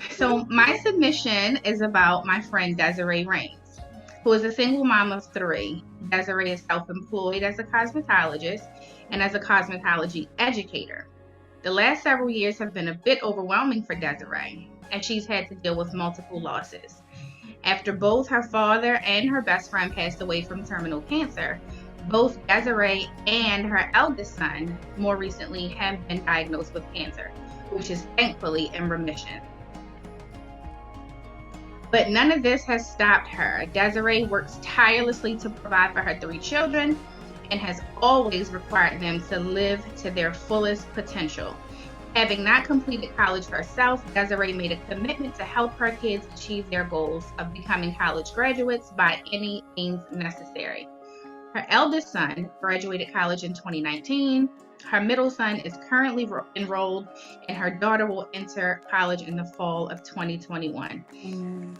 So my submission is about my friend Desiree Rains, who is a single mom of 3. Desiree is self-employed as a cosmetologist and as a cosmetology educator. The last several years have been a bit overwhelming for Desiree, as she's had to deal with multiple losses. After both her father and her best friend passed away from terminal cancer, both Desiree and her eldest son more recently have been diagnosed with cancer, which is thankfully in remission. But none of this has stopped her. Desiree works tirelessly to provide for her 3 children and has always required them to live to their fullest potential. Having not completed college herself, Desiree made a commitment to help her kids achieve their goals of becoming college graduates by any means necessary. Her eldest son graduated college in 2019. Her middle son is currently enrolled, and her daughter will enter college in the fall of 2021.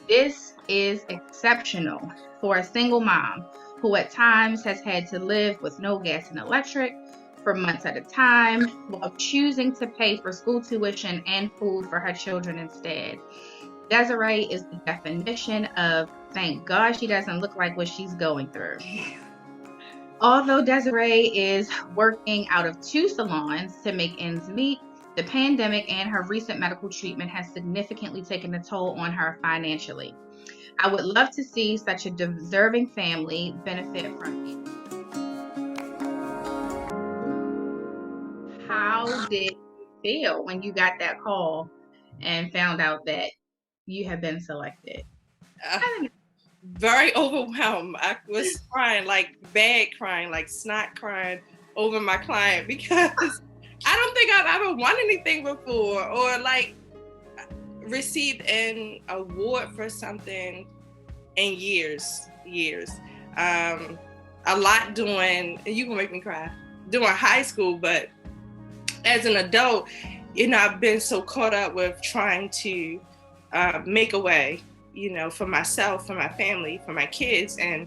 This is exceptional for a single mom who at times has had to live with no gas and electric for months at a time, while choosing to pay for school tuition and food for her children instead. Desiree is the definition of thank God she doesn't look like what she's going through. Although Desiree is working out of 2 salons to make ends meet, the pandemic and her recent medical treatment has significantly taken a toll on her financially. I would love to see such a deserving family benefit from it. How did you feel when you got that call and found out that you have been selected? Very overwhelmed. I was crying, like bad crying, like snot crying over my client, because I don't think I've ever won anything before or like received an award for something in years. A lot doing, and you gonna make me cry, doing high school, but as an adult, I've been so caught up with trying to make a way, for myself, for my family, for my kids, and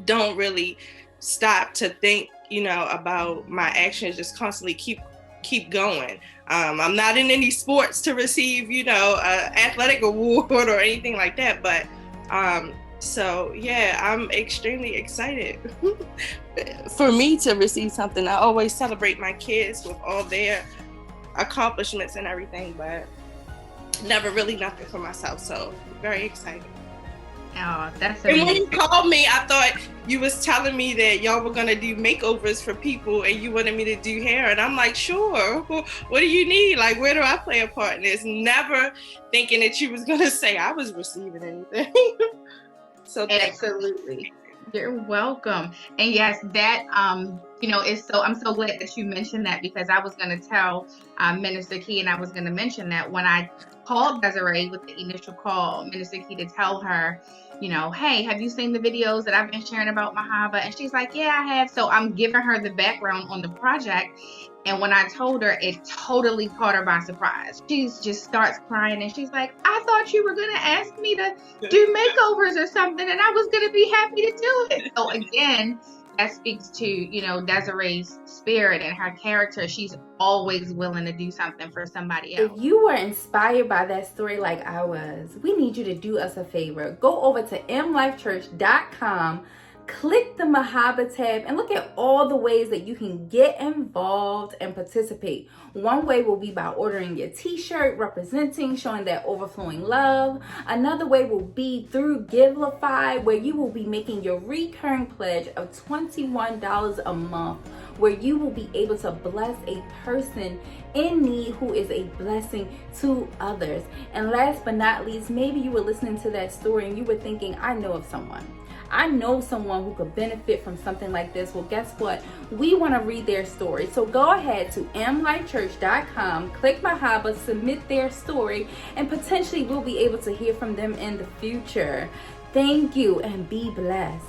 don't really stop to think, about my actions, just constantly keep going. I'm not in any sports to receive, athletic award or anything like that, but so yeah, I'm extremely excited for me to receive something. I always celebrate my kids with all their accomplishments and everything, but never really nothing for myself, so very excited. Oh, that's amazing. And when you called me, I thought you was telling me that y'all were gonna do makeovers for people and you wanted me to do hair, and I'm like, sure, what do you need? Like, where do I play a part in this? Never thinking that you was gonna say I was receiving anything. So absolutely. You're welcome. And yes, that is so, I'm so glad that you mentioned that, because I was going to tell Minister Key, and I was going to mention that when I called Desiree with the initial call, Minister Key, to tell her, hey, have you seen the videos that I've been sharing about Mahaba? And she's like, yeah, I have. So I'm giving her the background on the project. And when I told her, it totally caught her by surprise. She just starts crying, and she's like, I thought you were going to ask me to do makeovers or something, and I was going to be happy to do it. So again, that speaks to, Desiree's spirit and her character. She's always willing to do something for somebody else. If you were inspired by that story like I was, we need you to do us a favor. Go over to mlifechurch.com, click the Mahaba tab, and look at all the ways that you can get involved and participate. One way will be by ordering your t-shirt representing, showing that overflowing love. Another way will be through Givelify, where you will be making your recurring pledge of $21 a month, where you will be able to bless a person in need who is a blessing to others. And last but not least, maybe you were listening to that story and you were thinking, I know someone who could benefit from something like this. Well, guess what? We want to read their story. So go ahead to mlifechurch.com, click Mahaba, submit their story, and potentially we'll be able to hear from them in the future. Thank you and be blessed.